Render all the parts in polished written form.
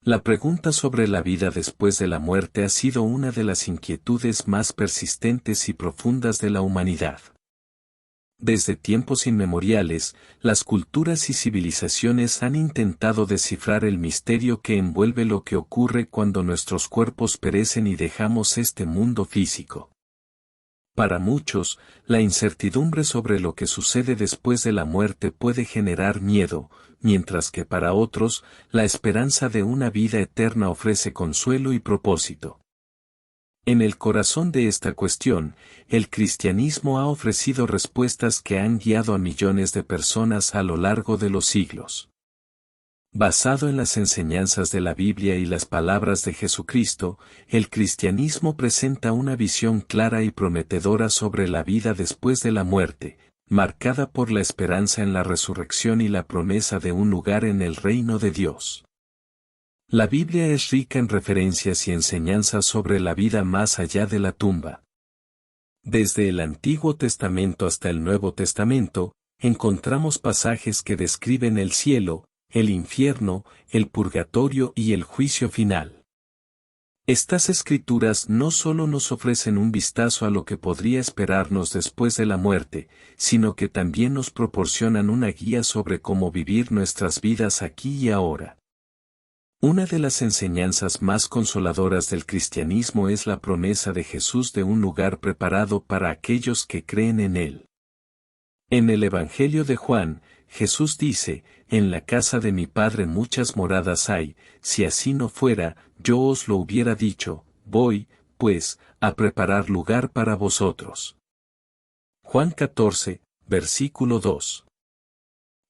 La pregunta sobre la vida después de la muerte ha sido una de las inquietudes más persistentes y profundas de la humanidad. Desde tiempos inmemoriales, las culturas y civilizaciones han intentado descifrar el misterio que envuelve lo que ocurre cuando nuestros cuerpos perecen y dejamos este mundo físico. Para muchos, la incertidumbre sobre lo que sucede después de la muerte puede generar miedo, mientras que para otros, la esperanza de una vida eterna ofrece consuelo y propósito. En el corazón de esta cuestión, el cristianismo ha ofrecido respuestas que han guiado a millones de personas a lo largo de los siglos. Basado en las enseñanzas de la Biblia y las palabras de Jesucristo, el cristianismo presenta una visión clara y prometedora sobre la vida después de la muerte, marcada por la esperanza en la resurrección y la promesa de un lugar en el reino de Dios. La Biblia es rica en referencias y enseñanzas sobre la vida más allá de la tumba. Desde el Antiguo Testamento hasta el Nuevo Testamento, encontramos pasajes que describen el cielo, el infierno, el purgatorio y el juicio final. Estas escrituras no solo nos ofrecen un vistazo a lo que podría esperarnos después de la muerte, sino que también nos proporcionan una guía sobre cómo vivir nuestras vidas aquí y ahora. Una de las enseñanzas más consoladoras del cristianismo es la promesa de Jesús de un lugar preparado para aquellos que creen en Él. En el Evangelio de Juan, Jesús dice, «En la casa de mi Padre muchas moradas hay, si así no fuera, yo os lo hubiera dicho, voy, pues, a preparar lugar para vosotros». Juan 14, versículo 2.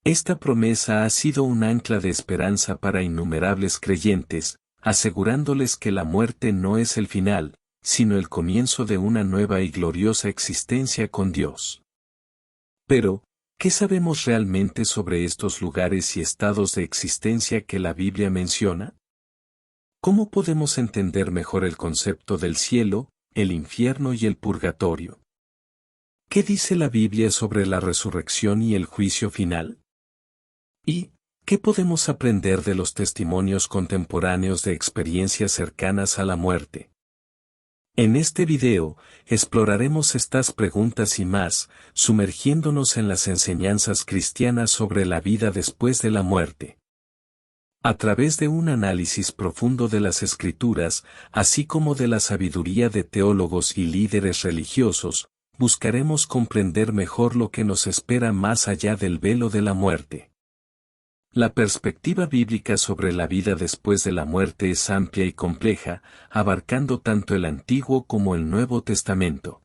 Esta promesa ha sido un ancla de esperanza para innumerables creyentes, asegurándoles que la muerte no es el final, sino el comienzo de una nueva y gloriosa existencia con Dios. Pero, ¿qué sabemos realmente sobre estos lugares y estados de existencia que la Biblia menciona? ¿Cómo podemos entender mejor el concepto del cielo, el infierno y el purgatorio? ¿Qué dice la Biblia sobre la resurrección y el juicio final? ¿Y qué podemos aprender de los testimonios contemporáneos de experiencias cercanas a la muerte? En este video, exploraremos estas preguntas y más, sumergiéndonos en las enseñanzas cristianas sobre la vida después de la muerte. A través de un análisis profundo de las Escrituras, así como de la sabiduría de teólogos y líderes religiosos, buscaremos comprender mejor lo que nos espera más allá del velo de la muerte. La perspectiva bíblica sobre la vida después de la muerte es amplia y compleja, abarcando tanto el Antiguo como el Nuevo Testamento.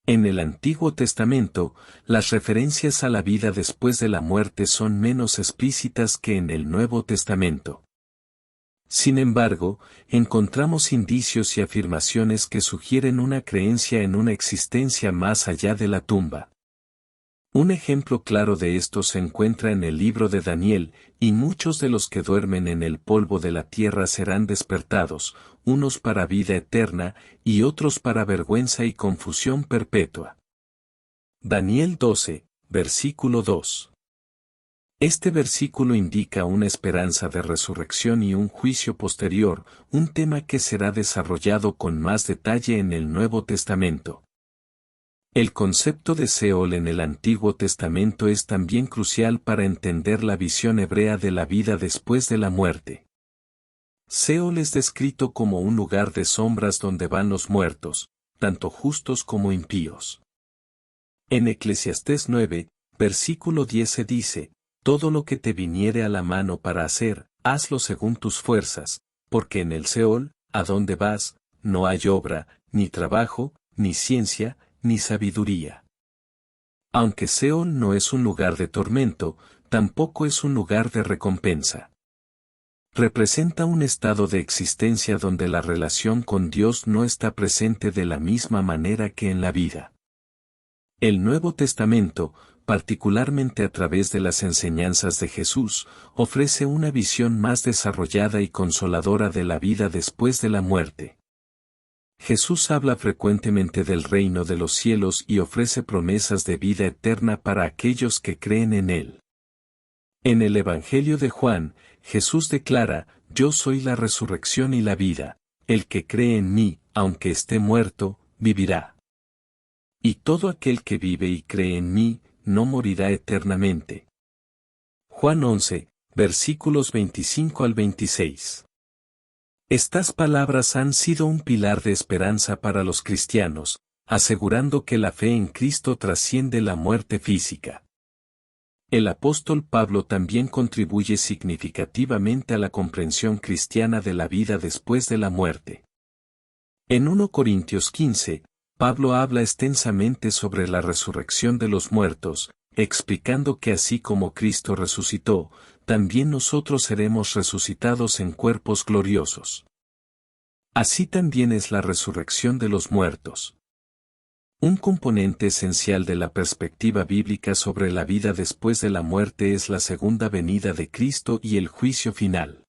En el Antiguo Testamento, las referencias a la vida después de la muerte son menos explícitas que en el Nuevo Testamento. Sin embargo, encontramos indicios y afirmaciones que sugieren una creencia en una existencia más allá de la tumba. Un ejemplo claro de esto se encuentra en el libro de Daniel, y muchos de los que duermen en el polvo de la tierra serán despertados, unos para vida eterna, y otros para vergüenza y confusión perpetua. Daniel 12, versículo 2. Este versículo indica una esperanza de resurrección y un juicio posterior, un tema que será desarrollado con más detalle en el Nuevo Testamento. El concepto de Seol en el Antiguo Testamento es también crucial para entender la visión hebrea de la vida después de la muerte. Seol es descrito como un lugar de sombras donde van los muertos, tanto justos como impíos. En Eclesiastés 9, versículo 10 se dice, «Todo lo que te viniere a la mano para hacer, hazlo según tus fuerzas, porque en el Seol, a donde vas, no hay obra, ni trabajo, ni ciencia, ni sabiduría». Aunque Seol no es un lugar de tormento, tampoco es un lugar de recompensa. Representa un estado de existencia donde la relación con Dios no está presente de la misma manera que en la vida. El Nuevo Testamento, particularmente a través de las enseñanzas de Jesús, ofrece una visión más desarrollada y consoladora de la vida después de la muerte. Jesús habla frecuentemente del reino de los cielos y ofrece promesas de vida eterna para aquellos que creen en Él. En el Evangelio de Juan, Jesús declara, yo soy la resurrección y la vida, el que cree en mí, aunque esté muerto, vivirá. Y todo aquel que vive y cree en mí, no morirá eternamente. Juan 11, versículos 25 al 26. Estas palabras han sido un pilar de esperanza para los cristianos, asegurando que la fe en Cristo trasciende la muerte física. El apóstol Pablo también contribuye significativamente a la comprensión cristiana de la vida después de la muerte. En 1 Corintios 15, Pablo habla extensamente sobre la resurrección de los muertos, explicando que así como Cristo resucitó, también nosotros seremos resucitados en cuerpos gloriosos. Así también es la resurrección de los muertos. Un componente esencial de la perspectiva bíblica sobre la vida después de la muerte es la segunda venida de Cristo y el juicio final.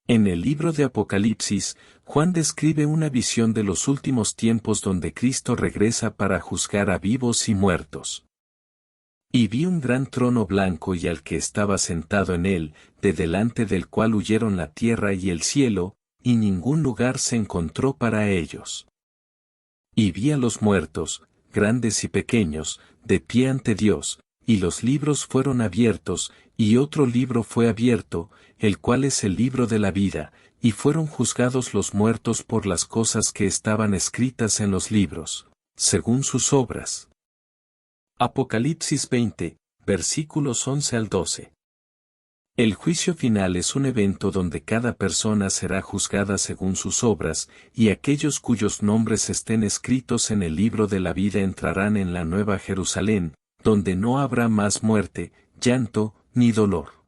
En el libro de Apocalipsis, Juan describe una visión de los últimos tiempos donde Cristo regresa para juzgar a vivos y muertos. Y vi un gran trono blanco y al que estaba sentado en él, de delante del cual huyeron la tierra y el cielo, y ningún lugar se encontró para ellos. Y vi a los muertos, grandes y pequeños, de pie ante Dios, y los libros fueron abiertos, y otro libro fue abierto, el cual es el libro de la vida, y fueron juzgados los muertos por las cosas que estaban escritas en los libros, según sus obras. Apocalipsis 20, versículos 11 al 12. El juicio final es un evento donde cada persona será juzgada según sus obras, y aquellos cuyos nombres estén escritos en el libro de la vida entrarán en la Nueva Jerusalén, donde no habrá más muerte, llanto, ni dolor.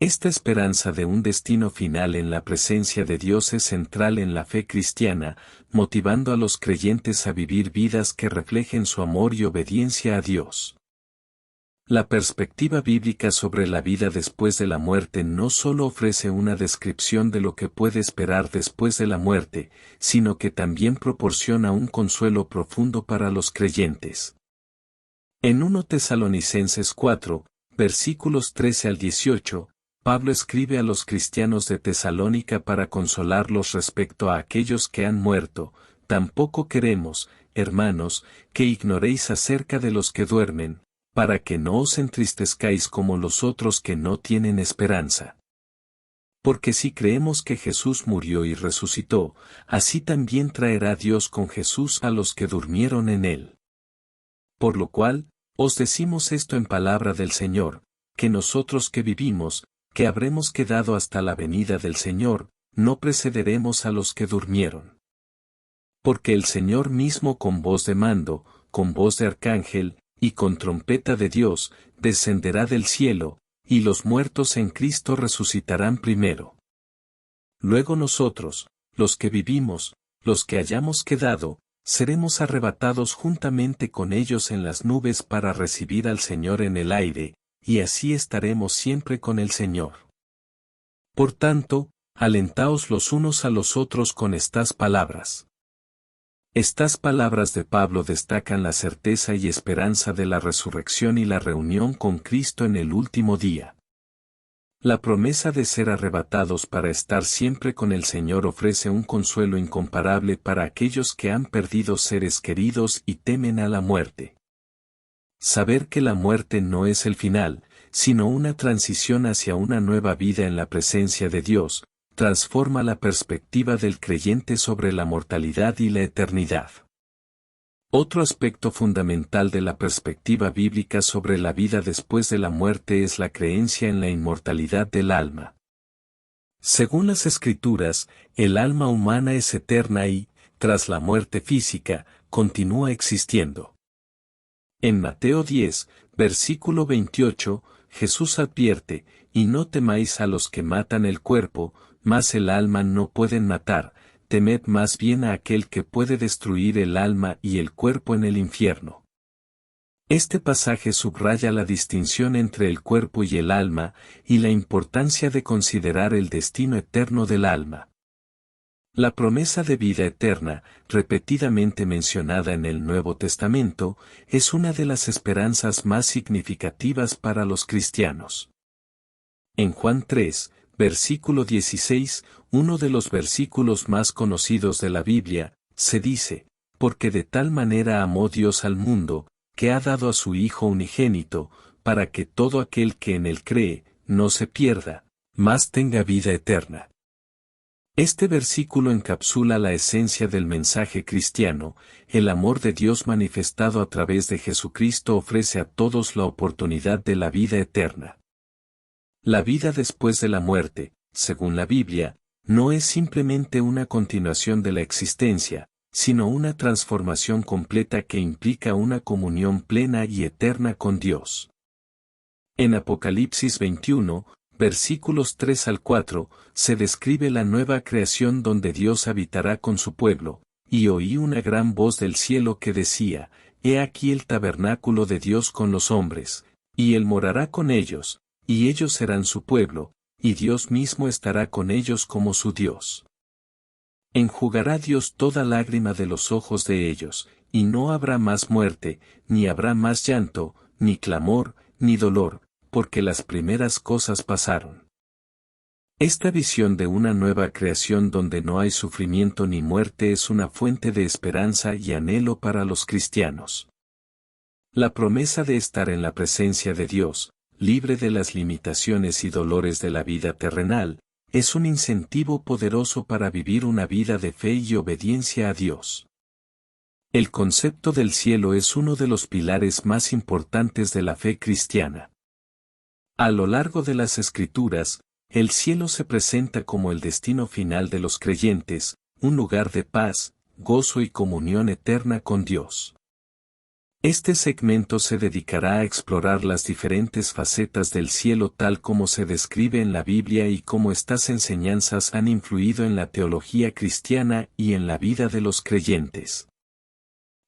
Esta esperanza de un destino final en la presencia de Dios es central en la fe cristiana, motivando a los creyentes a vivir vidas que reflejen su amor y obediencia a Dios. La perspectiva bíblica sobre la vida después de la muerte no solo ofrece una descripción de lo que puede esperar después de la muerte, sino que también proporciona un consuelo profundo para los creyentes. En 1 Tesalonicenses 4, versículos 13 al 18, Pablo escribe a los cristianos de Tesalónica para consolarlos respecto a aquellos que han muerto: tampoco queremos, hermanos, que ignoréis acerca de los que duermen, para que no os entristezcáis como los otros que no tienen esperanza. Porque si creemos que Jesús murió y resucitó, así también traerá Dios con Jesús a los que durmieron en él. Por lo cual, os decimos esto en palabra del Señor, que nosotros que vivimos, que habremos quedado hasta la venida del Señor, no precederemos a los que durmieron. Porque el Señor mismo con voz de mando, con voz de arcángel, y con trompeta de Dios, descenderá del cielo, y los muertos en Cristo resucitarán primero. Luego nosotros, los que vivimos, los que hayamos quedado, seremos arrebatados juntamente con ellos en las nubes para recibir al Señor en el aire, y así estaremos siempre con el Señor. Por tanto, alentaos los unos a los otros con estas palabras. Estas palabras de Pablo destacan la certeza y esperanza de la resurrección y la reunión con Cristo en el último día. La promesa de ser arrebatados para estar siempre con el Señor ofrece un consuelo incomparable para aquellos que han perdido seres queridos y temen a la muerte. Saber que la muerte no es el final, sino una transición hacia una nueva vida en la presencia de Dios, transforma la perspectiva del creyente sobre la mortalidad y la eternidad. Otro aspecto fundamental de la perspectiva bíblica sobre la vida después de la muerte es la creencia en la inmortalidad del alma. Según las Escrituras, el alma humana es eterna y, tras la muerte física, continúa existiendo. En Mateo 10, versículo 28, Jesús advierte: y no temáis a los que matan el cuerpo, mas el alma no pueden matar, temed más bien a aquel que puede destruir el alma y el cuerpo en el infierno. Este pasaje subraya la distinción entre el cuerpo y el alma, y la importancia de considerar el destino eterno del alma. La promesa de vida eterna, repetidamente mencionada en el Nuevo Testamento, es una de las esperanzas más significativas para los cristianos. En Juan 3, Versículo 16, uno de los versículos más conocidos de la Biblia, se dice, porque de tal manera amó Dios al mundo, que ha dado a su Hijo unigénito, para que todo aquel que en él cree, no se pierda, mas tenga vida eterna. Este versículo encapsula la esencia del mensaje cristiano. El amor de Dios manifestado a través de Jesucristo ofrece a todos la oportunidad de la vida eterna. La vida después de la muerte, según la Biblia, no es simplemente una continuación de la existencia, sino una transformación completa que implica una comunión plena y eterna con Dios. En Apocalipsis 21, versículos 3 al 4, se describe la nueva creación donde Dios habitará con su pueblo, y oí una gran voz del cielo que decía, He aquí el tabernáculo de Dios con los hombres, y él morará con ellos, y ellos serán su pueblo, y Dios mismo estará con ellos como su Dios. Enjugará Dios toda lágrima de los ojos de ellos, y no habrá más muerte, ni habrá más llanto, ni clamor, ni dolor, porque las primeras cosas pasaron. Esta visión de una nueva creación donde no hay sufrimiento ni muerte es una fuente de esperanza y anhelo para los cristianos. La promesa de estar en la presencia de Dios, libre de las limitaciones y dolores de la vida terrenal, es un incentivo poderoso para vivir una vida de fe y obediencia a Dios. El concepto del cielo es uno de los pilares más importantes de la fe cristiana. A lo largo de las Escrituras, el cielo se presenta como el destino final de los creyentes, un lugar de paz, gozo y comunión eterna con Dios. Este segmento se dedicará a explorar las diferentes facetas del cielo tal como se describe en la Biblia y cómo estas enseñanzas han influido en la teología cristiana y en la vida de los creyentes.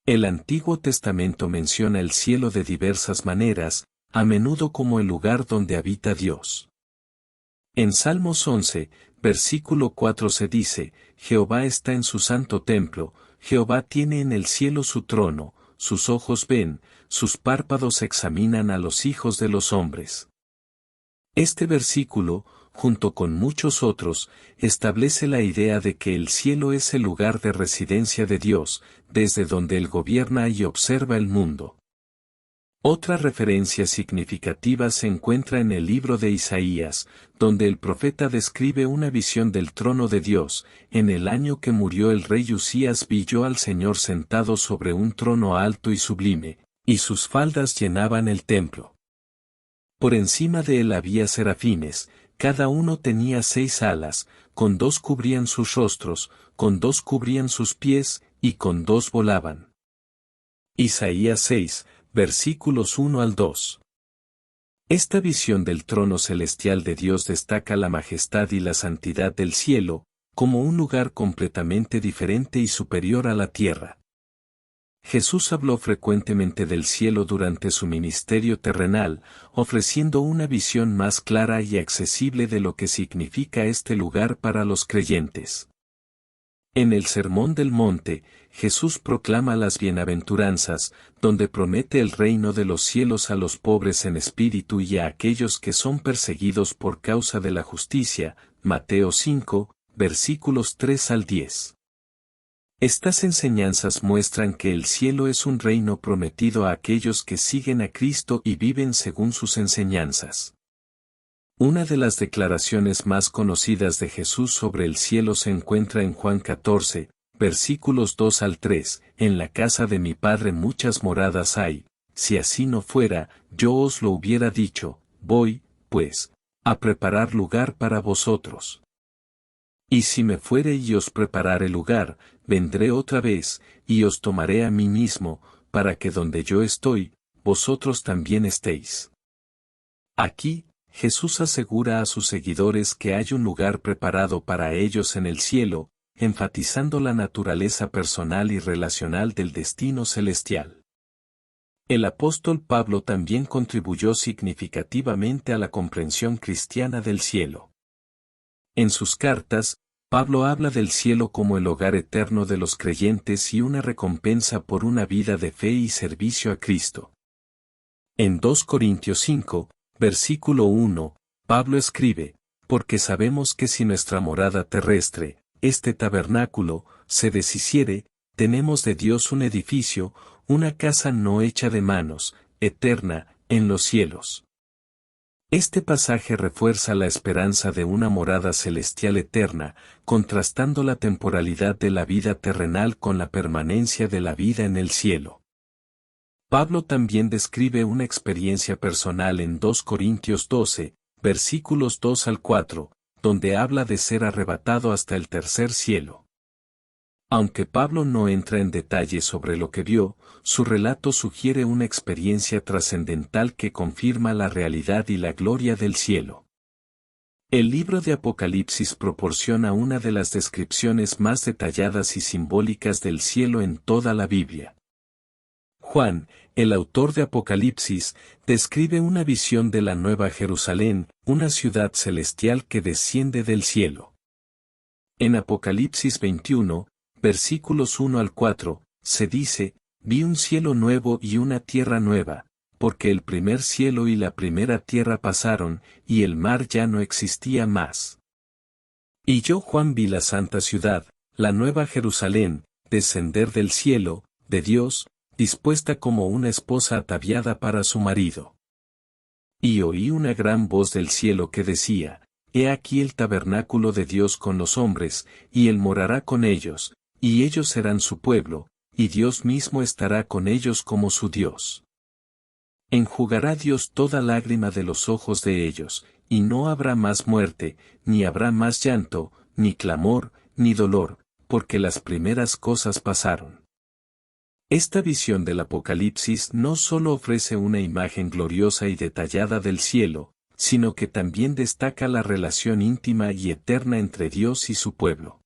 El Antiguo Testamento menciona el cielo de diversas maneras, a menudo como el lugar donde habita Dios. En Salmos 11, versículo 4 se dice, Jehová está en su santo templo, Jehová tiene en el cielo su trono, sus ojos ven, sus párpados examinan a los hijos de los hombres. Este versículo, junto con muchos otros, establece la idea de que el cielo es el lugar de residencia de Dios, desde donde Él gobierna y observa el mundo. Otra referencia significativa se encuentra en el libro de Isaías, donde el profeta describe una visión del trono de Dios. En el año que murió el rey Usías vi yo al Señor sentado sobre un trono alto y sublime, y sus faldas llenaban el templo. Por encima de él había serafines, cada uno tenía 6 alas, con 2 cubrían sus rostros, con 2 cubrían sus pies, y con 2 volaban. Isaías 6, versículos 1 al 2. Esta visión del trono celestial de Dios destaca la majestad y la santidad del cielo, como un lugar completamente diferente y superior a la tierra. Jesús habló frecuentemente del cielo durante su ministerio terrenal, ofreciendo una visión más clara y accesible de lo que significa este lugar para los creyentes. En el Sermón del Monte, Jesús proclama las bienaventuranzas, donde promete el reino de los cielos a los pobres en espíritu y a aquellos que son perseguidos por causa de la justicia, Mateo 5, versículos 3 al 10. Estas enseñanzas muestran que el cielo es un reino prometido a aquellos que siguen a Cristo y viven según sus enseñanzas. Una de las declaraciones más conocidas de Jesús sobre el cielo se encuentra en Juan 14, versículos 2 al 3, en la casa de mi Padre muchas moradas hay, si así no fuera, yo os lo hubiera dicho, voy, pues, a preparar lugar para vosotros. Y si me fuere y os preparare lugar, vendré otra vez, y os tomaré a mí mismo, para que donde yo estoy, vosotros también estéis. Aquí, Jesús asegura a sus seguidores que hay un lugar preparado para ellos en el cielo, enfatizando la naturaleza personal y relacional del destino celestial. El apóstol Pablo también contribuyó significativamente a la comprensión cristiana del cielo. En sus cartas, Pablo habla del cielo como el hogar eterno de los creyentes y una recompensa por una vida de fe y servicio a Cristo. En 2 Corintios 5, versículo 1, Pablo escribe, porque sabemos que si nuestra morada terrestre, este tabernáculo, se deshiciere, tenemos de Dios un edificio, una casa no hecha de manos, eterna, en los cielos. Este pasaje refuerza la esperanza de una morada celestial eterna, contrastando la temporalidad de la vida terrenal con la permanencia de la vida en el cielo. Pablo también describe una experiencia personal en 2 Corintios 12, versículos 2 al 4, donde habla de ser arrebatado hasta el tercer cielo. Aunque Pablo no entra en detalle sobre lo que vio, su relato sugiere una experiencia trascendental que confirma la realidad y la gloria del cielo. El libro de Apocalipsis proporciona una de las descripciones más detalladas y simbólicas del cielo en toda la Biblia. Juan, el autor de Apocalipsis, describe una visión de la Nueva Jerusalén, una ciudad celestial que desciende del cielo. En Apocalipsis 21, versículos 1 al 4, se dice, vi un cielo nuevo y una tierra nueva, porque el primer cielo y la primera tierra pasaron, y el mar ya no existía más. Y yo Juan vi la santa ciudad, la nueva Jerusalén, descender del cielo, de Dios, dispuesta como una esposa ataviada para su marido. Y oí una gran voz del cielo que decía, He aquí el tabernáculo de Dios con los hombres, y él morará con ellos, y ellos serán su pueblo, y Dios mismo estará con ellos como su Dios. Enjugará Dios toda lágrima de los ojos de ellos, y no habrá más muerte, ni habrá más llanto, ni clamor, ni dolor, porque las primeras cosas pasaron. Esta visión del Apocalipsis no solo ofrece una imagen gloriosa y detallada del cielo, sino que también destaca la relación íntima y eterna entre Dios y su pueblo.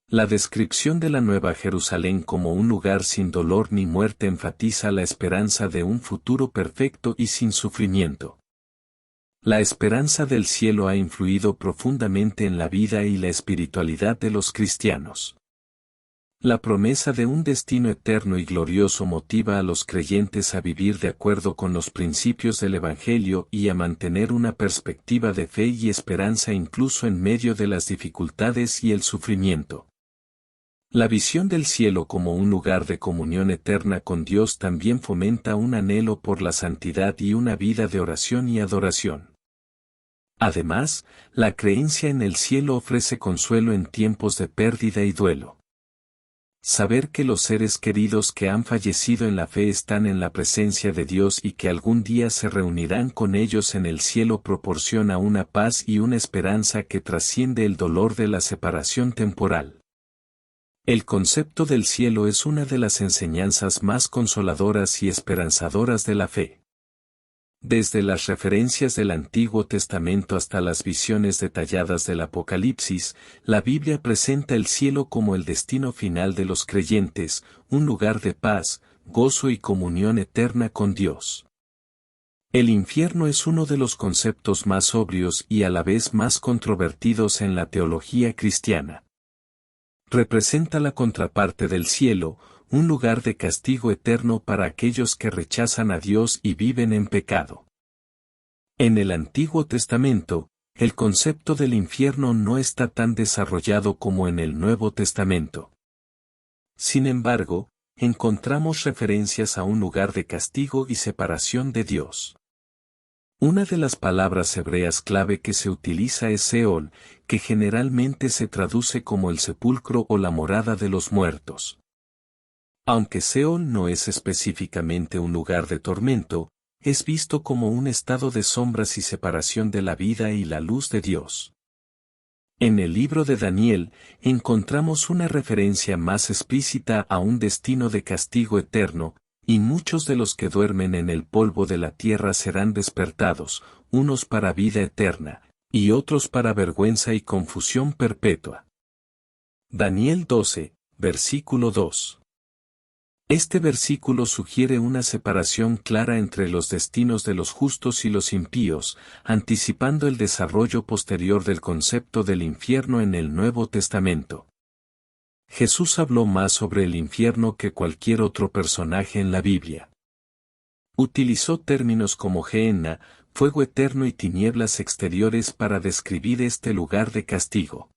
La descripción de la Nueva Jerusalén como un lugar sin dolor ni muerte enfatiza la esperanza de un futuro perfecto y sin sufrimiento. La esperanza del cielo ha influido profundamente en la vida y la espiritualidad de los cristianos. La promesa de un destino eterno y glorioso motiva a los creyentes a vivir de acuerdo con los principios del Evangelio y a mantener una perspectiva de fe y esperanza incluso en medio de las dificultades y el sufrimiento. La visión del cielo como un lugar de comunión eterna con Dios también fomenta un anhelo por la santidad y una vida de oración y adoración. Además, la creencia en el cielo ofrece consuelo en tiempos de pérdida y duelo. Saber que los seres queridos que han fallecido en la fe están en la presencia de Dios y que algún día se reunirán con ellos en el cielo proporciona una paz y una esperanza que trasciende el dolor de la separación temporal. El concepto del cielo es una de las enseñanzas más consoladoras y esperanzadoras de la fe. Desde las referencias del Antiguo Testamento hasta las visiones detalladas del Apocalipsis, la Biblia presenta el cielo como el destino final de los creyentes, un lugar de paz, gozo y comunión eterna con Dios. El infierno es uno de los conceptos más sobrios y a la vez más controvertidos en la teología cristiana. Representa la contraparte del cielo, un lugar de castigo eterno para aquellos que rechazan a Dios y viven en pecado. En el Antiguo Testamento, el concepto del infierno no está tan desarrollado como en el Nuevo Testamento. Sin embargo, encontramos referencias a un lugar de castigo y separación de Dios. Una de las palabras hebreas clave que se utiliza es Seol, que generalmente se traduce como el sepulcro o la morada de los muertos. Aunque Seol no es específicamente un lugar de tormento, es visto como un estado de sombras y separación de la vida y la luz de Dios. En el libro de Daniel, encontramos una referencia más explícita a un destino de castigo eterno, y muchos de los que duermen en el polvo de la tierra serán despertados, unos para vida eterna, y otros para vergüenza y confusión perpetua. Daniel 12, versículo 2. Este versículo sugiere una separación clara entre los destinos de los justos y los impíos, anticipando el desarrollo posterior del concepto del infierno en el Nuevo Testamento. Jesús habló más sobre el infierno que cualquier otro personaje en la Biblia. Utilizó términos como Gehenna, fuego eterno y tinieblas exteriores para describir este lugar de castigo.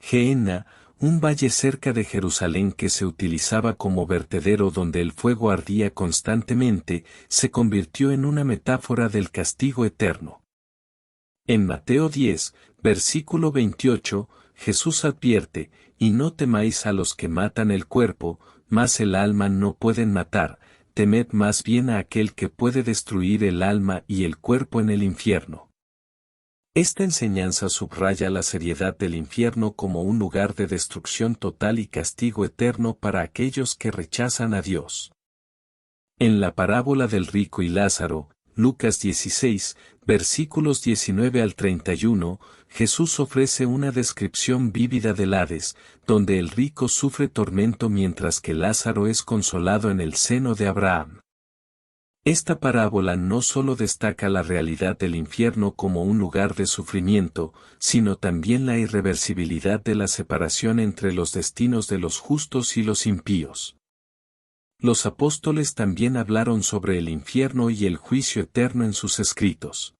Gehenna, un valle cerca de Jerusalén que se utilizaba como vertedero donde el fuego ardía constantemente, se convirtió en una metáfora del castigo eterno. En Mateo 10, versículo 28, Jesús advierte, y no temáis a los que matan el cuerpo, mas el alma no pueden matar, temed más bien a aquel que puede destruir el alma y el cuerpo en el infierno. Esta enseñanza subraya la seriedad del infierno como un lugar de destrucción total y castigo eterno para aquellos que rechazan a Dios. En la parábola del rico y Lázaro, Lucas 16, versículos 19 al 31, Jesús ofrece una descripción vívida del Hades, donde el rico sufre tormento mientras que Lázaro es consolado en el seno de Abraham. Esta parábola no solo destaca la realidad del infierno como un lugar de sufrimiento, sino también la irreversibilidad de la separación entre los destinos de los justos y los impíos. Los apóstoles también hablaron sobre el infierno y el juicio eterno en sus escritos.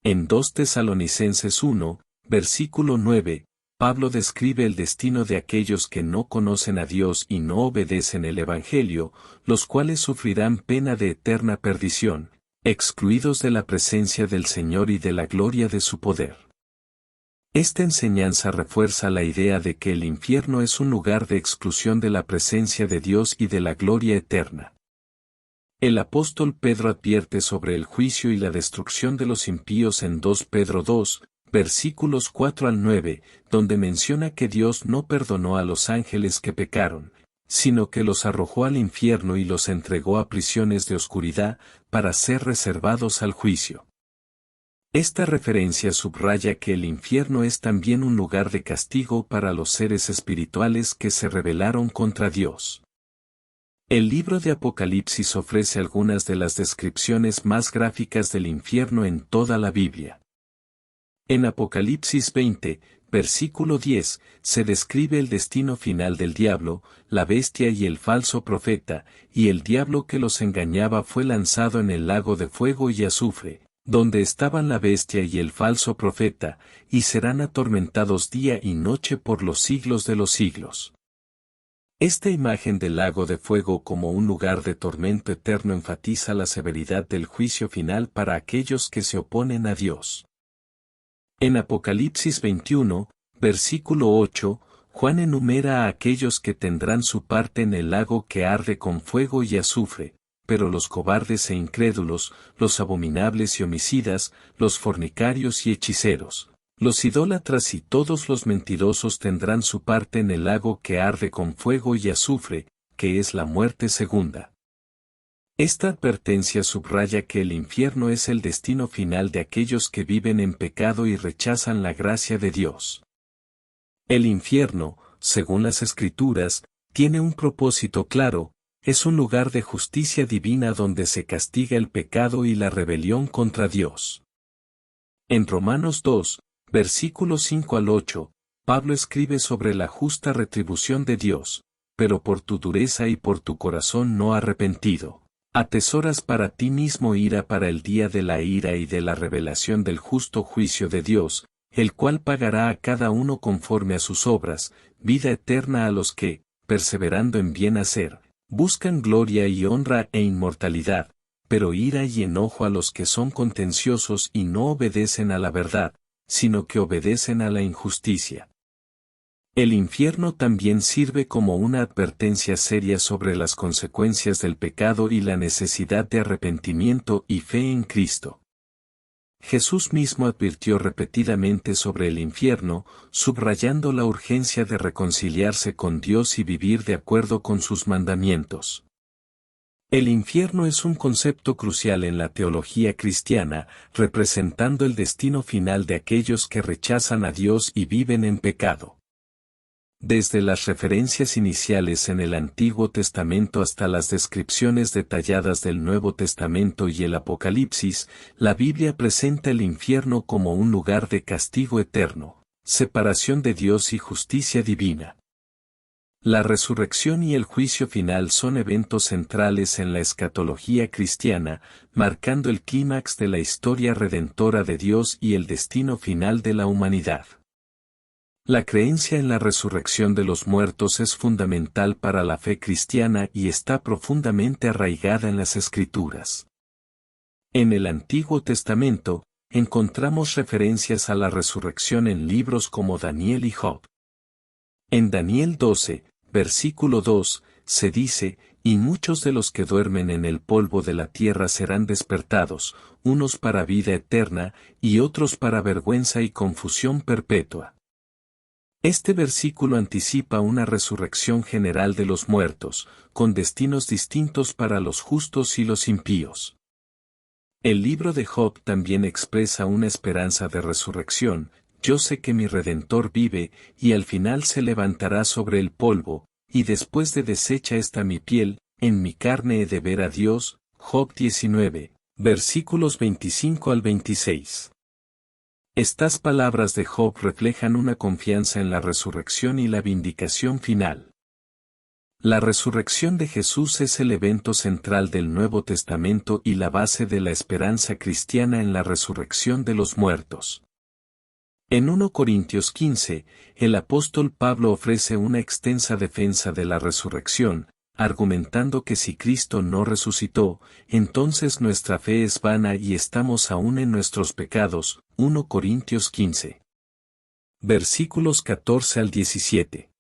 En 2 Tesalonicenses 1, versículo 9, Pablo describe el destino de aquellos que no conocen a Dios y no obedecen el Evangelio, los cuales sufrirán pena de eterna perdición, excluidos de la presencia del Señor y de la gloria de su poder. Esta enseñanza refuerza la idea de que el infierno es un lugar de exclusión de la presencia de Dios y de la gloria eterna. El apóstol Pedro advierte sobre el juicio y la destrucción de los impíos en 2 Pedro 2, versículos 4 al 9, donde menciona que Dios no perdonó a los ángeles que pecaron, sino que los arrojó al infierno y los entregó a prisiones de oscuridad, para ser reservados al juicio. Esta referencia subraya que el infierno es también un lugar de castigo para los seres espirituales que se rebelaron contra Dios. El libro de Apocalipsis ofrece algunas de las descripciones más gráficas del infierno en toda la Biblia. En Apocalipsis 20, versículo 10, se describe el destino final del diablo, la bestia y el falso profeta, y el diablo que los engañaba fue lanzado en el lago de fuego y azufre, donde estaban la bestia y el falso profeta, y serán atormentados día y noche por los siglos de los siglos. Esta imagen del lago de fuego como un lugar de tormento eterno enfatiza la severidad del juicio final para aquellos que se oponen a Dios. En Apocalipsis 21, versículo 8, Juan enumera a aquellos que tendrán su parte en el lago que arde con fuego y azufre, pero los cobardes e incrédulos, los abominables y homicidas, los fornicarios y hechiceros, los idólatras y todos los mentirosos tendrán su parte en el lago que arde con fuego y azufre, que es la muerte segunda. Esta advertencia subraya que el infierno es el destino final de aquellos que viven en pecado y rechazan la gracia de Dios. El infierno, según las Escrituras, tiene un propósito claro, es un lugar de justicia divina donde se castiga el pecado y la rebelión contra Dios. En Romanos 2, versículos 5 al 8, Pablo escribe sobre la justa retribución de Dios, pero por tu dureza y por tu corazón no arrepentido. Atesoras para ti mismo ira para el día de la ira y de la revelación del justo juicio de Dios, el cual pagará a cada uno conforme a sus obras, vida eterna a los que, perseverando en bien hacer, buscan gloria y honra e inmortalidad, pero ira y enojo a los que son contenciosos y no obedecen a la verdad, sino que obedecen a la injusticia. El infierno también sirve como una advertencia seria sobre las consecuencias del pecado y la necesidad de arrepentimiento y fe en Cristo. Jesús mismo advirtió repetidamente sobre el infierno, subrayando la urgencia de reconciliarse con Dios y vivir de acuerdo con sus mandamientos. El infierno es un concepto crucial en la teología cristiana, representando el destino final de aquellos que rechazan a Dios y viven en pecado. Desde las referencias iniciales en el Antiguo Testamento hasta las descripciones detalladas del Nuevo Testamento y el Apocalipsis, la Biblia presenta el infierno como un lugar de castigo eterno, separación de Dios y justicia divina. La resurrección y el juicio final son eventos centrales en la escatología cristiana, marcando el clímax de la historia redentora de Dios y el destino final de la humanidad. La creencia en la resurrección de los muertos es fundamental para la fe cristiana y está profundamente arraigada en las Escrituras. En el Antiguo Testamento, encontramos referencias a la resurrección en libros como Daniel y Job. En Daniel 12, versículo 2, se dice, y muchos de los que duermen en el polvo de la tierra serán despertados, unos para vida eterna, y otros para vergüenza y confusión perpetua. Este versículo anticipa una resurrección general de los muertos, con destinos distintos para los justos y los impíos. El libro de Job también expresa una esperanza de resurrección. Yo sé que mi Redentor vive, y al final se levantará sobre el polvo, y después de deshecha está mi piel, en mi carne he de ver a Dios. Job 19, versículos 25 al 26. Estas palabras de Job reflejan una confianza en la resurrección y la vindicación final. La resurrección de Jesús es el evento central del Nuevo Testamento y la base de la esperanza cristiana en la resurrección de los muertos. En 1 Corintios 15, el apóstol Pablo ofrece una extensa defensa de la resurrección, argumentando que si Cristo no resucitó, entonces nuestra fe es vana y estamos aún en nuestros pecados. 1 Corintios 15. Versículos 14 al 17.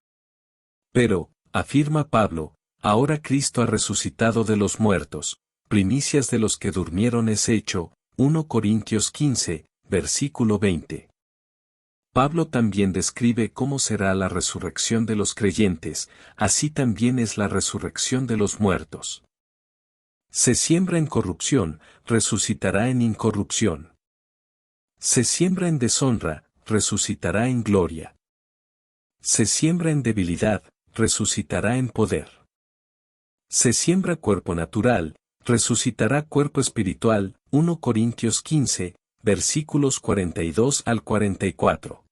Pero, afirma Pablo, ahora Cristo ha resucitado de los muertos, primicias de los que durmieron es hecho. 1 Corintios 15, versículo 20. Pablo también describe cómo será la resurrección de los creyentes, así también es la resurrección de los muertos. Se siembra en corrupción, resucitará en incorrupción. Se siembra en deshonra, resucitará en gloria. Se siembra en debilidad, resucitará en poder. Se siembra cuerpo natural, resucitará cuerpo espiritual. 1 Corintios 15, versículos 42 al 44.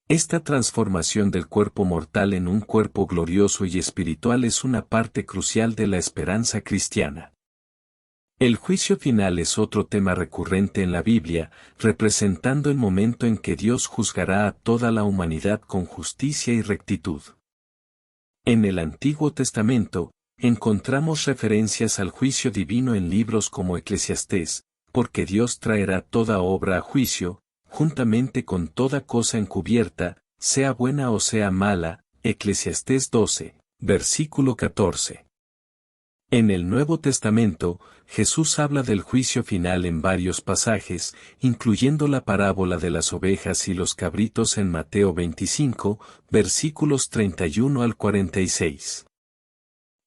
Esta transformación del cuerpo mortal en un cuerpo glorioso y espiritual es una parte crucial de la esperanza cristiana. El juicio final es otro tema recurrente en la Biblia, representando el momento en que Dios juzgará a toda la humanidad con justicia y rectitud. En el Antiguo Testamento, encontramos referencias al juicio divino en libros como Eclesiastés, porque Dios traerá toda obra a juicio, juntamente con toda cosa encubierta, sea buena o sea mala. Eclesiastés 12, versículo 14. En el Nuevo Testamento, Jesús habla del juicio final en varios pasajes, incluyendo la parábola de las ovejas y los cabritos en Mateo 25, versículos 31 al 46.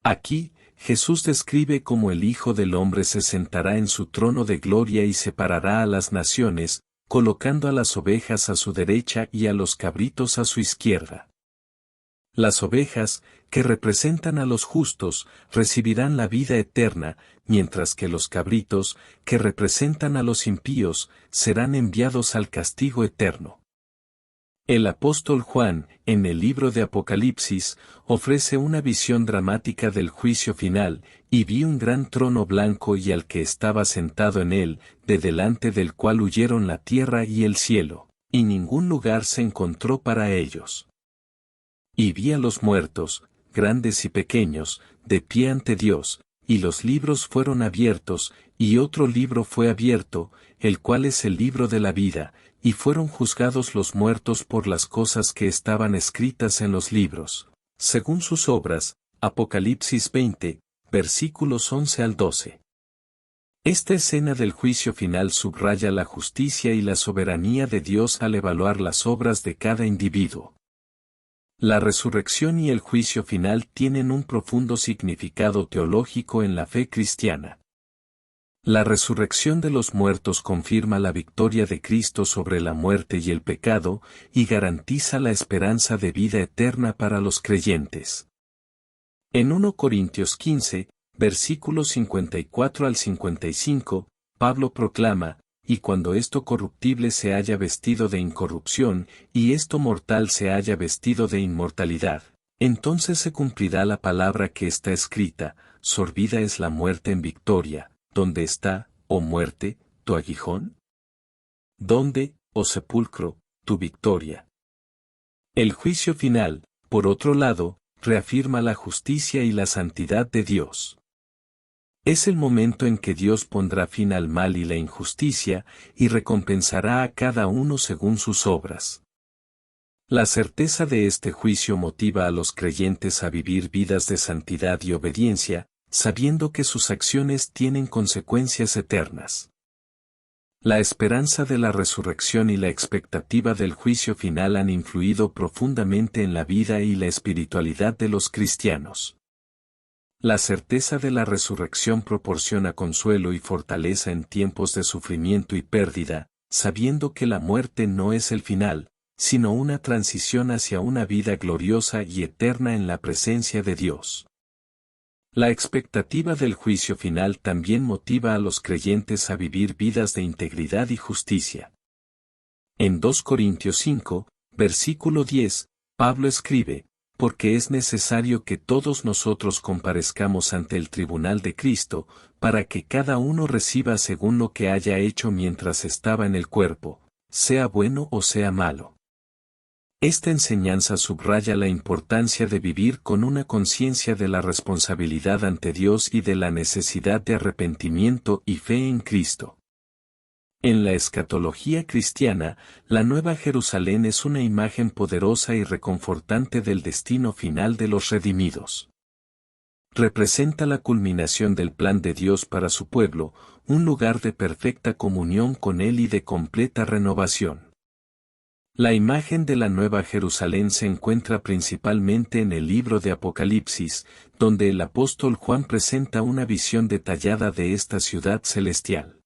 Aquí, Jesús describe cómo el Hijo del Hombre se sentará en su trono de gloria y separará a las naciones, colocando a las ovejas a su derecha y a los cabritos a su izquierda. Las ovejas, que representan a los justos, recibirán la vida eterna, mientras que los cabritos, que representan a los impíos, serán enviados al castigo eterno. El apóstol Juan, en el libro de Apocalipsis, ofrece una visión dramática del juicio final, y vi un gran trono blanco y al que estaba sentado en él, de delante del cual huyeron la tierra y el cielo, y ningún lugar se encontró para ellos. Y vi a los muertos, grandes y pequeños, de pie ante Dios, y los libros fueron abiertos, y otro libro fue abierto, el cual es el libro de la vida, y fueron juzgados los muertos por las cosas que estaban escritas en los libros, según sus obras. Apocalipsis 20, versículos 11 al 12. Esta escena del juicio final subraya la justicia y la soberanía de Dios al evaluar las obras de cada individuo. La resurrección y el juicio final tienen un profundo significado teológico en la fe cristiana. La resurrección de los muertos confirma la victoria de Cristo sobre la muerte y el pecado, y garantiza la esperanza de vida eterna para los creyentes. En 1 Corintios 15, versículos 54 al 55, Pablo proclama, y cuando esto corruptible se haya vestido de incorrupción, y esto mortal se haya vestido de inmortalidad, Entonces se cumplirá la palabra que está escrita: sorbida es la muerte en victoria. ¿Dónde está, oh muerte, tu aguijón? ¿Dónde, oh sepulcro, tu victoria? El juicio final, por otro lado, reafirma la justicia y la santidad de Dios. Es el momento en que Dios pondrá fin al mal y la injusticia, y recompensará a cada uno según sus obras. La certeza de este juicio motiva a los creyentes a vivir vidas de santidad y obediencia, sabiendo que sus acciones tienen consecuencias eternas. La esperanza de la resurrección y la expectativa del juicio final han influido profundamente en la vida y la espiritualidad de los cristianos. La certeza de la resurrección proporciona consuelo y fortaleza en tiempos de sufrimiento y pérdida, sabiendo que la muerte no es el final, sino una transición hacia una vida gloriosa y eterna en la presencia de Dios. La expectativa del juicio final también motiva a los creyentes a vivir vidas de integridad y justicia. En 2 Corintios 5, versículo 10, Pablo escribe: porque es necesario que todos nosotros comparezcamos ante el tribunal de Cristo, para que cada uno reciba según lo que haya hecho mientras estaba en el cuerpo, sea bueno o sea malo. Esta enseñanza subraya la importancia de vivir con una conciencia de la responsabilidad ante Dios y de la necesidad de arrepentimiento y fe en Cristo. En la escatología cristiana, la Nueva Jerusalén es una imagen poderosa y reconfortante del destino final de los redimidos. Representa la culminación del plan de Dios para su pueblo, un lugar de perfecta comunión con Él y de completa renovación. La imagen de la Nueva Jerusalén se encuentra principalmente en el libro de Apocalipsis, donde el apóstol Juan presenta una visión detallada de esta ciudad celestial.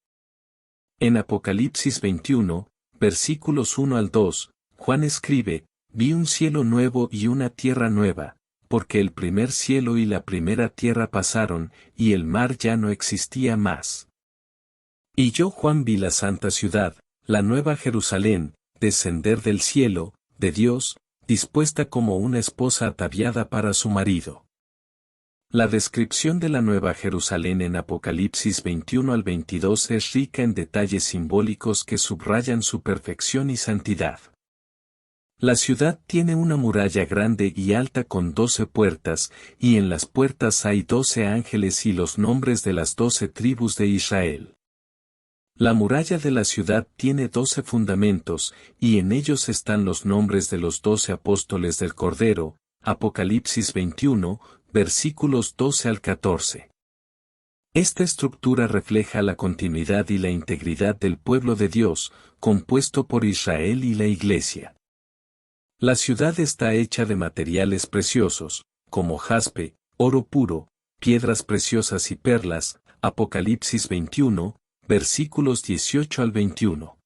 En Apocalipsis 21, versículos 1 al 2, Juan escribe: vi un cielo nuevo y una tierra nueva, porque el primer cielo y la primera tierra pasaron, y el mar ya no existía más. Y yo, Juan, vi la santa ciudad, la Nueva Jerusalén, descender del cielo, de Dios, dispuesta como una esposa ataviada para su marido. La descripción de la Nueva Jerusalén en Apocalipsis 21 al 22 es rica en detalles simbólicos que subrayan su perfección y santidad. La ciudad tiene una muralla grande y alta con 12 puertas, y en las puertas hay 12 ángeles y los nombres de las 12 tribus de Israel. La muralla de la ciudad tiene 12 fundamentos, y en ellos están los nombres de los 12 apóstoles del Cordero, Apocalipsis 21, versículos 12 al 14. Esta estructura refleja la continuidad y la integridad del pueblo de Dios, compuesto por Israel y la Iglesia. La ciudad está hecha de materiales preciosos, como jaspe, oro puro, piedras preciosas y perlas, Apocalipsis 21, versículos 18 al 21.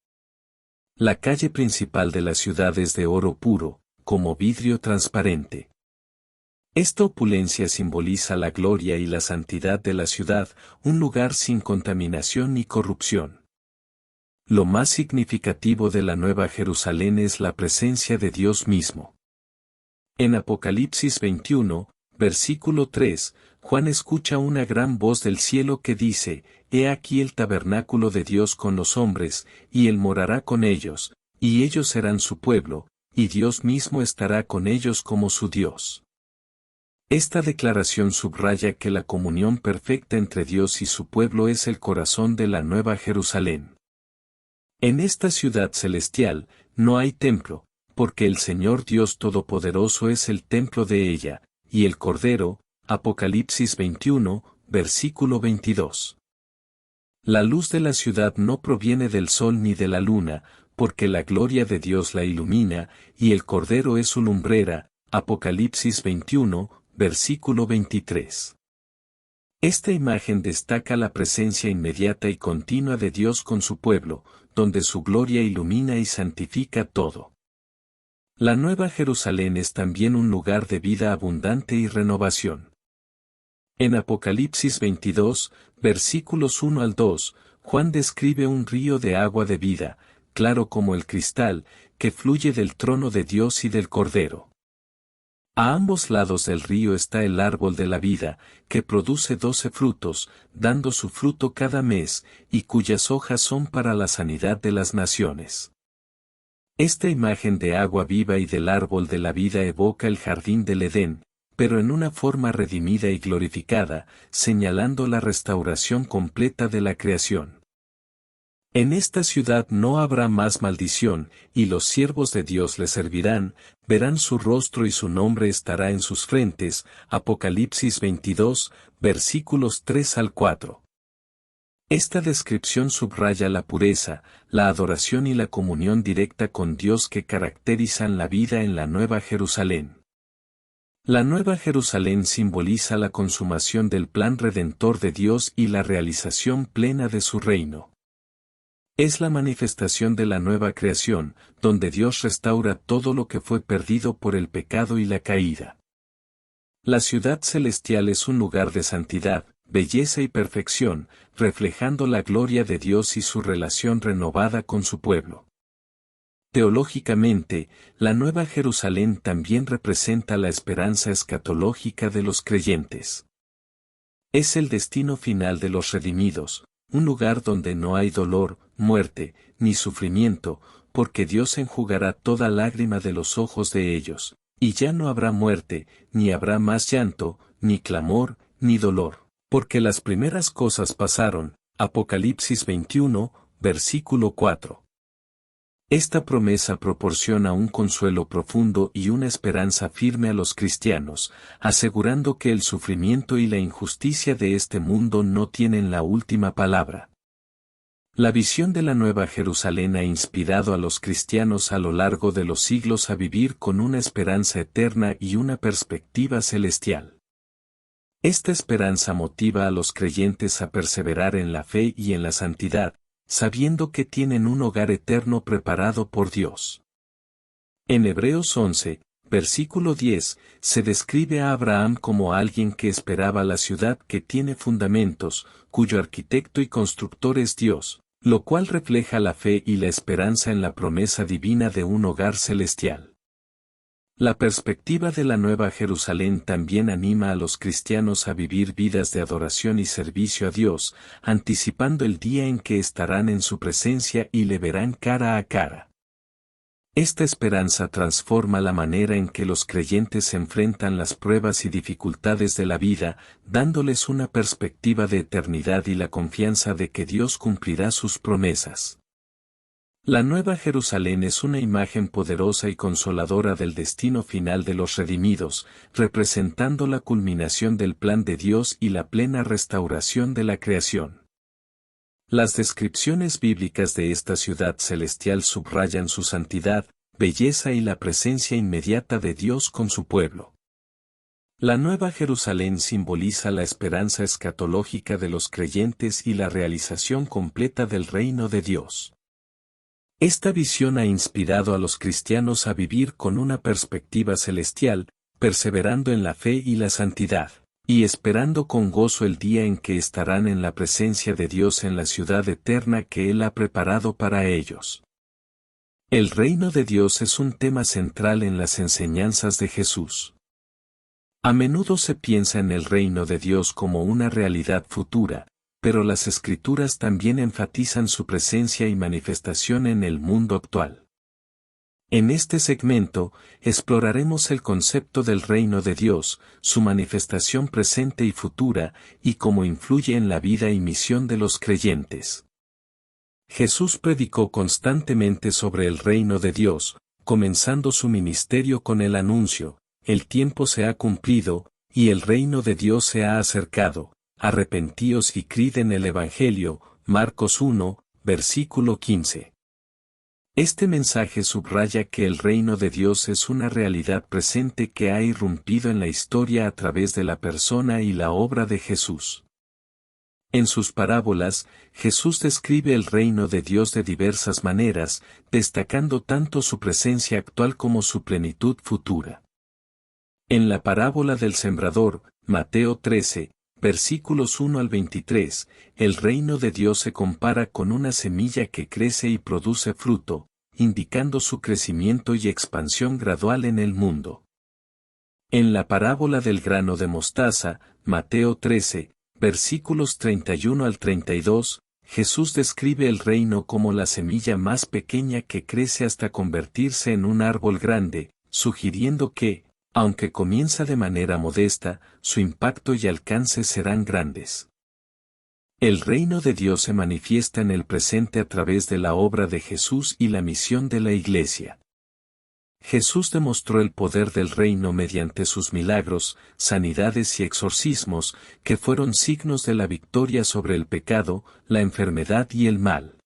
La calle principal de la ciudad es de oro puro, como vidrio transparente. Esta opulencia simboliza la gloria y la santidad de la ciudad, un lugar sin contaminación ni corrupción. Lo más significativo de la Nueva Jerusalén es la presencia de Dios mismo. En Apocalipsis 21, versículo 3, Juan escucha una gran voz del cielo que dice: He aquí el tabernáculo de Dios con los hombres, y Él morará con ellos, y ellos serán su pueblo, y Dios mismo estará con ellos como su Dios. Esta declaración subraya que la comunión perfecta entre Dios y su pueblo es el corazón de la Nueva Jerusalén. En esta ciudad celestial, no hay templo, porque el Señor Dios Todopoderoso es el templo de ella, y el Cordero, Apocalipsis 21, versículo 22. La luz de la ciudad no proviene del sol ni de la luna, porque la gloria de Dios la ilumina, y el Cordero es su lumbrera, Apocalipsis 21, versículo 23. Esta imagen destaca la presencia inmediata y continua de Dios con su pueblo, donde su gloria ilumina y santifica todo. La Nueva Jerusalén es también un lugar de vida abundante y renovación. En Apocalipsis 22, versículos 1 al 2, Juan describe un río de agua de vida, claro como el cristal, que fluye del trono de Dios y del Cordero. A ambos lados del río está el árbol de la vida, que produce 12 frutos, dando su fruto cada mes, y cuyas hojas son para la sanidad de las naciones. Esta imagen de agua viva y del árbol de la vida evoca el jardín del Edén, pero en una forma redimida y glorificada, señalando la restauración completa de la creación. En esta ciudad no habrá más maldición, y los siervos de Dios le servirán, verán su rostro y su nombre estará en sus frentes. Apocalipsis 22, versículos 3 al 4. Esta descripción subraya la pureza, la adoración y la comunión directa con Dios que caracterizan la vida en la Nueva Jerusalén. La Nueva Jerusalén simboliza la consumación del plan redentor de Dios y la realización plena de su reino. Es la manifestación de la nueva creación, donde Dios restaura todo lo que fue perdido por el pecado y la caída. La ciudad celestial es un lugar de santidad, belleza y perfección, reflejando la gloria de Dios y su relación renovada con su pueblo. Teológicamente, la Nueva Jerusalén también representa la esperanza escatológica de los creyentes. Es el destino final de los redimidos, un lugar donde no hay dolor, muerte, ni sufrimiento, porque Dios enjugará toda lágrima de los ojos de ellos, y ya no habrá muerte, ni habrá más llanto, ni clamor, ni dolor, porque las primeras cosas pasaron. Apocalipsis 21, versículo 4. Esta promesa proporciona un consuelo profundo y una esperanza firme a los cristianos, asegurando que el sufrimiento y la injusticia de este mundo no tienen la última palabra. La visión de la Nueva Jerusalén ha inspirado a los cristianos a lo largo de los siglos a vivir con una esperanza eterna y una perspectiva celestial. Esta esperanza motiva a los creyentes a perseverar en la fe y en la santidad, sabiendo que tienen un hogar eterno preparado por Dios. En Hebreos 11, versículo 10, se describe a Abraham como alguien que esperaba la ciudad que tiene fundamentos, cuyo arquitecto y constructor es Dios, lo cual refleja la fe y la esperanza en la promesa divina de un hogar celestial. La perspectiva de la Nueva Jerusalén también anima a los cristianos a vivir vidas de adoración y servicio a Dios, anticipando el día en que estarán en su presencia y le verán cara a cara. Esta esperanza transforma la manera en que los creyentes enfrentan las pruebas y dificultades de la vida, dándoles una perspectiva de eternidad y la confianza de que Dios cumplirá sus promesas. La Nueva Jerusalén es una imagen poderosa y consoladora del destino final de los redimidos, representando la culminación del plan de Dios y la plena restauración de la creación. Las descripciones bíblicas de esta ciudad celestial subrayan su santidad, belleza y la presencia inmediata de Dios con su pueblo. La Nueva Jerusalén simboliza la esperanza escatológica de los creyentes y la realización completa del reino de Dios. Esta visión ha inspirado a los cristianos a vivir con una perspectiva celestial, perseverando en la fe y la santidad, y esperando con gozo el día en que estarán en la presencia de Dios en la ciudad eterna que Él ha preparado para ellos. El reino de Dios es un tema central en las enseñanzas de Jesús. A menudo se piensa en el reino de Dios como una realidad futura, pero las Escrituras también enfatizan su presencia y manifestación en el mundo actual. En este segmento, exploraremos el concepto del reino de Dios, su manifestación presente y futura, y cómo influye en la vida y misión de los creyentes. Jesús predicó constantemente sobre el reino de Dios, comenzando su ministerio con el anuncio: el tiempo se ha cumplido, y el reino de Dios se ha acercado. Arrepentíos y creed en el Evangelio. Marcos 1, versículo 15. Este mensaje subraya que el reino de Dios es una realidad presente que ha irrumpido en la historia a través de la persona y la obra de Jesús. En sus parábolas, Jesús describe el reino de Dios de diversas maneras, destacando tanto su presencia actual como su plenitud futura. En la parábola del sembrador, Mateo 13, versículos 1 al 23, el reino de Dios se compara con una semilla que crece y produce fruto, indicando su crecimiento y expansión gradual en el mundo. En la parábola del grano de mostaza, Mateo 13, versículos 31 al 32, Jesús describe el reino como la semilla más pequeña que crece hasta convertirse en un árbol grande, sugiriendo que, aunque comienza de manera modesta, su impacto y alcance serán grandes. El reino de Dios se manifiesta en el presente a través de la obra de Jesús y la misión de la Iglesia. Jesús demostró el poder del reino mediante sus milagros, sanidades y exorcismos, que fueron signos de la victoria sobre el pecado, la enfermedad y el mal.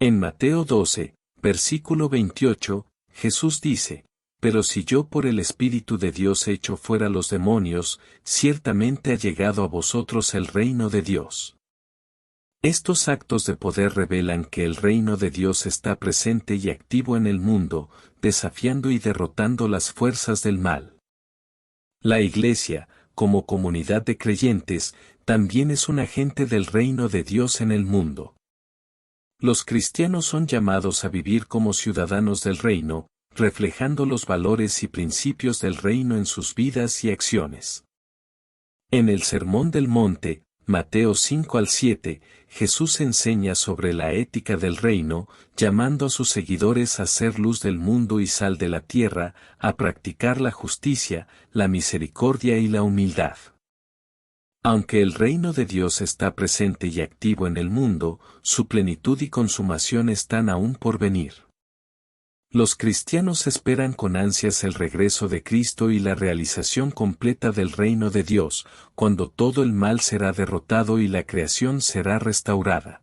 En Mateo 12, versículo 28, Jesús dice: Pero si yo por el Espíritu de Dios echo fuera los demonios, ciertamente ha llegado a vosotros el reino de Dios. Estos actos de poder revelan que el reino de Dios está presente y activo en el mundo, desafiando y derrotando las fuerzas del mal. La Iglesia, como comunidad de creyentes, también es un agente del reino de Dios en el mundo. Los cristianos son llamados a vivir como ciudadanos del reino, reflejando los valores y principios del reino en sus vidas y acciones. En el Sermón del Monte, Mateo 5 al 7, Jesús enseña sobre la ética del reino, llamando a sus seguidores a ser luz del mundo y sal de la tierra, a practicar la justicia, la misericordia y la humildad. Aunque el reino de Dios está presente y activo en el mundo, su plenitud y consumación están aún por venir. Los cristianos esperan con ansias el regreso de Cristo y la realización completa del reino de Dios, cuando todo el mal será derrotado y la creación será restaurada.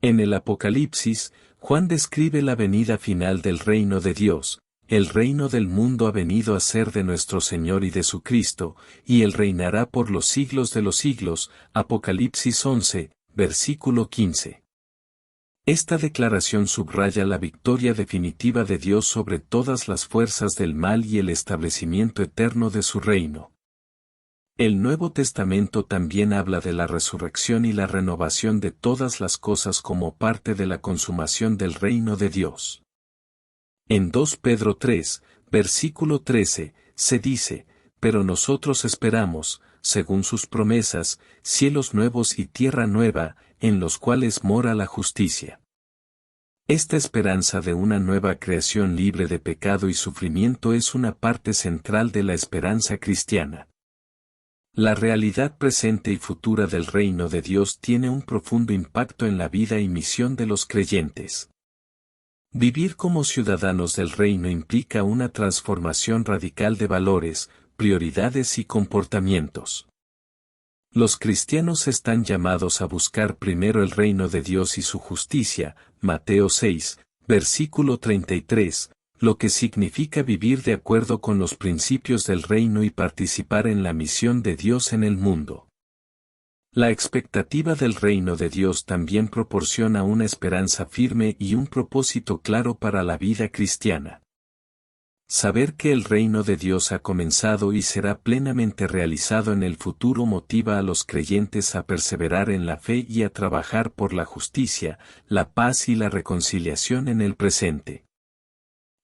En el Apocalipsis, Juan describe la venida final del reino de Dios. El reino del mundo ha venido a ser de nuestro Señor y de su Cristo, y Él reinará por los siglos de los siglos. Apocalipsis 11, versículo 15. Esta declaración subraya la victoria definitiva de Dios sobre todas las fuerzas del mal y el establecimiento eterno de su reino. El Nuevo Testamento también habla de la resurrección y la renovación de todas las cosas como parte de la consumación del reino de Dios. En 2 Pedro 3, versículo 13, se dice: Pero nosotros esperamos, según sus promesas, cielos nuevos y tierra nueva, en los cuales mora la justicia. Esta esperanza de una nueva creación libre de pecado y sufrimiento es una parte central de la esperanza cristiana. La realidad presente y futura del reino de Dios tiene un profundo impacto en la vida y misión de los creyentes. Vivir como ciudadanos del reino implica una transformación radical de valores, prioridades y comportamientos. Los cristianos están llamados a buscar primero el reino de Dios y su justicia, Mateo 6, versículo 33, lo que significa vivir de acuerdo con los principios del reino y participar en la misión de Dios en el mundo. La expectativa del reino de Dios también proporciona una esperanza firme y un propósito claro para la vida cristiana. Saber que el reino de Dios ha comenzado y será plenamente realizado en el futuro motiva a los creyentes a perseverar en la fe y a trabajar por la justicia, la paz y la reconciliación en el presente.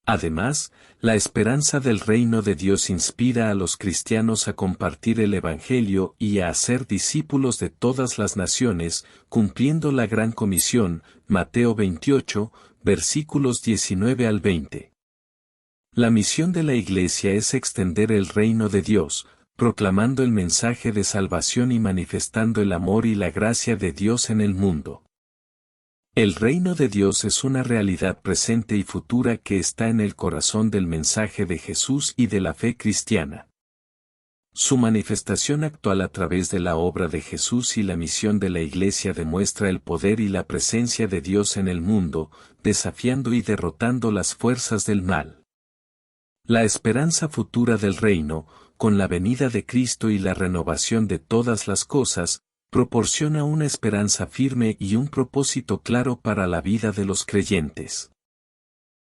Además, la esperanza del reino de Dios inspira a los cristianos a compartir el Evangelio y a hacer discípulos de todas las naciones, cumpliendo la gran comisión, Mateo 28, versículos 19 al 20. La misión de la Iglesia es extender el reino de Dios, proclamando el mensaje de salvación y manifestando el amor y la gracia de Dios en el mundo. El reino de Dios es una realidad presente y futura que está en el corazón del mensaje de Jesús y de la fe cristiana. Su manifestación actual a través de la obra de Jesús y la misión de la Iglesia demuestra el poder y la presencia de Dios en el mundo, desafiando y derrotando las fuerzas del mal. La esperanza futura del reino, con la venida de Cristo y la renovación de todas las cosas, proporciona una esperanza firme y un propósito claro para la vida de los creyentes.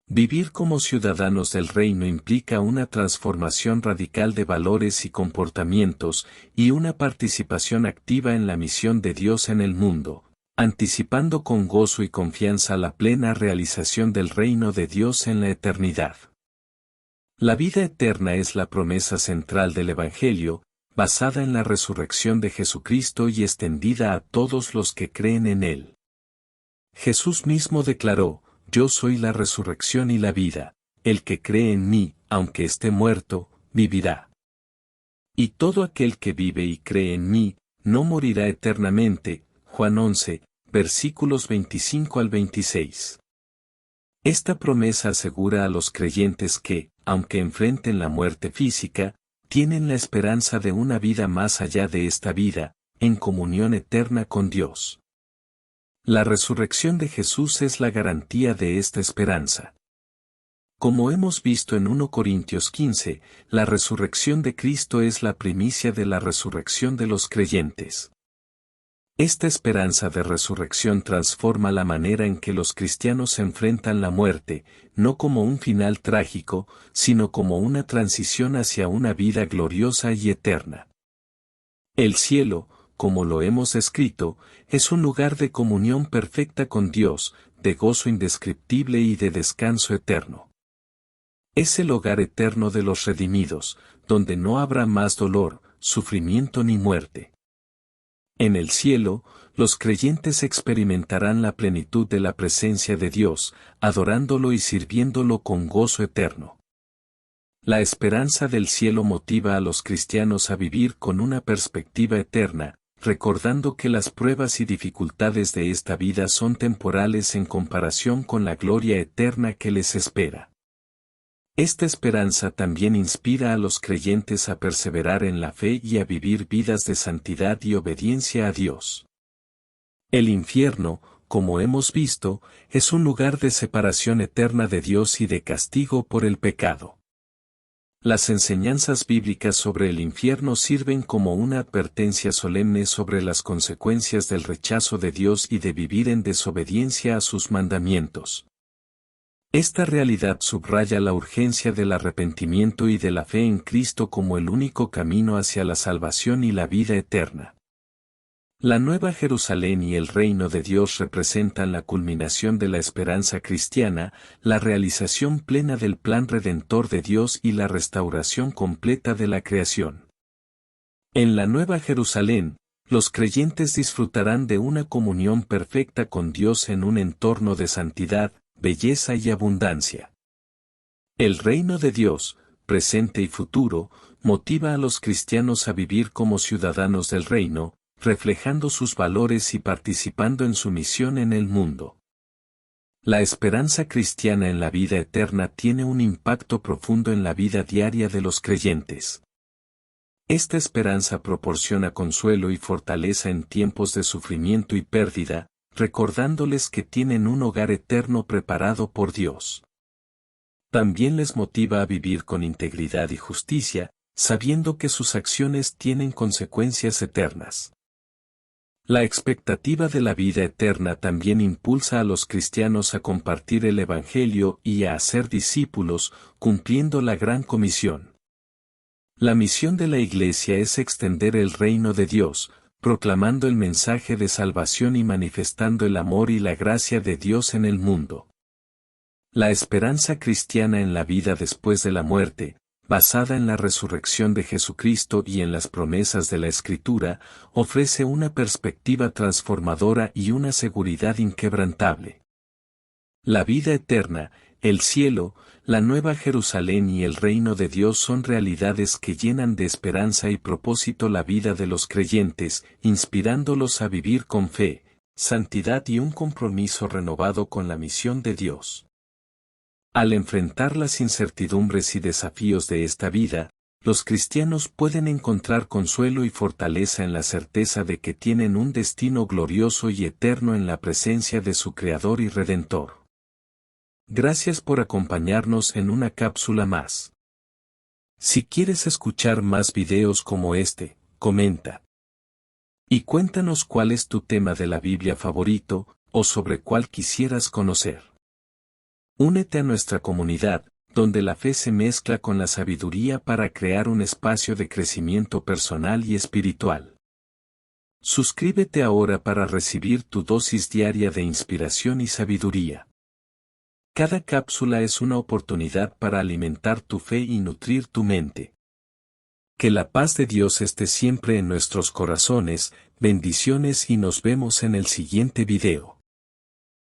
Vivir como ciudadanos del reino implica una transformación radical de valores y comportamientos, y una participación activa en la misión de Dios en el mundo, anticipando con gozo y confianza la plena realización del reino de Dios en la eternidad. La vida eterna es la promesa central del Evangelio, basada en la resurrección de Jesucristo y extendida a todos los que creen en Él. Jesús mismo declaró, «Yo soy la resurrección y la vida, el que cree en mí, aunque esté muerto, vivirá. Y todo aquel que vive y cree en mí, no morirá eternamente». Juan 11, versículos 25 al 26. Esta promesa asegura a los creyentes que, aunque enfrenten la muerte física, tienen la esperanza de una vida más allá de esta vida, en comunión eterna con Dios. La resurrección de Jesús es la garantía de esta esperanza. Como hemos visto en 1 Corintios 15, la resurrección de Cristo es la primicia de la resurrección de los creyentes. Esta esperanza de resurrección transforma la manera en que los cristianos enfrentan la muerte, no como un final trágico, sino como una transición hacia una vida gloriosa y eterna. El cielo, como lo hemos escrito, es un lugar de comunión perfecta con Dios, de gozo indescriptible y de descanso eterno. Es el hogar eterno de los redimidos, donde no habrá más dolor, sufrimiento ni muerte. En el cielo, los creyentes experimentarán la plenitud de la presencia de Dios, adorándolo y sirviéndolo con gozo eterno. La esperanza del cielo motiva a los cristianos a vivir con una perspectiva eterna, recordando que las pruebas y dificultades de esta vida son temporales en comparación con la gloria eterna que les espera. Esta esperanza también inspira a los creyentes a perseverar en la fe y a vivir vidas de santidad y obediencia a Dios. El infierno, como hemos visto, es un lugar de separación eterna de Dios y de castigo por el pecado. Las enseñanzas bíblicas sobre el infierno sirven como una advertencia solemne sobre las consecuencias del rechazo de Dios y de vivir en desobediencia a sus mandamientos. Esta realidad subraya la urgencia del arrepentimiento y de la fe en Cristo como el único camino hacia la salvación y la vida eterna. La Nueva Jerusalén y el reino de Dios representan la culminación de la esperanza cristiana, la realización plena del plan redentor de Dios y la restauración completa de la creación. En la Nueva Jerusalén, los creyentes disfrutarán de una comunión perfecta con Dios en un entorno de santidad, belleza y abundancia. El reino de Dios, presente y futuro, motiva a los cristianos a vivir como ciudadanos del reino, reflejando sus valores y participando en su misión en el mundo. La esperanza cristiana en la vida eterna tiene un impacto profundo en la vida diaria de los creyentes. Esta esperanza proporciona consuelo y fortaleza en tiempos de sufrimiento y pérdida, recordándoles que tienen un hogar eterno preparado por Dios. También les motiva a vivir con integridad y justicia, sabiendo que sus acciones tienen consecuencias eternas. La expectativa de la vida eterna también impulsa a los cristianos a compartir el Evangelio y a hacer discípulos, cumpliendo la gran comisión. La misión de la Iglesia es extender el reino de Dios, proclamando el mensaje de salvación y manifestando el amor y la gracia de Dios en el mundo. La esperanza cristiana en la vida después de la muerte, basada en la resurrección de Jesucristo y en las promesas de la Escritura, ofrece una perspectiva transformadora y una seguridad inquebrantable. La vida eterna, el cielo, la Nueva Jerusalén y el reino de Dios son realidades que llenan de esperanza y propósito la vida de los creyentes, inspirándolos a vivir con fe, santidad y un compromiso renovado con la misión de Dios. Al enfrentar las incertidumbres y desafíos de esta vida, los cristianos pueden encontrar consuelo y fortaleza en la certeza de que tienen un destino glorioso y eterno en la presencia de su Creador y Redentor. Gracias por acompañarnos en una cápsula más. Si quieres escuchar más videos como este, comenta. Y cuéntanos cuál es tu tema de la Biblia favorito, o sobre cuál quisieras conocer. Únete a nuestra comunidad, donde la fe se mezcla con la sabiduría para crear un espacio de crecimiento personal y espiritual. Suscríbete ahora para recibir tu dosis diaria de inspiración y sabiduría. Cada cápsula es una oportunidad para alimentar tu fe y nutrir tu mente. Que la paz de Dios esté siempre en nuestros corazones, bendiciones y nos vemos en el siguiente video.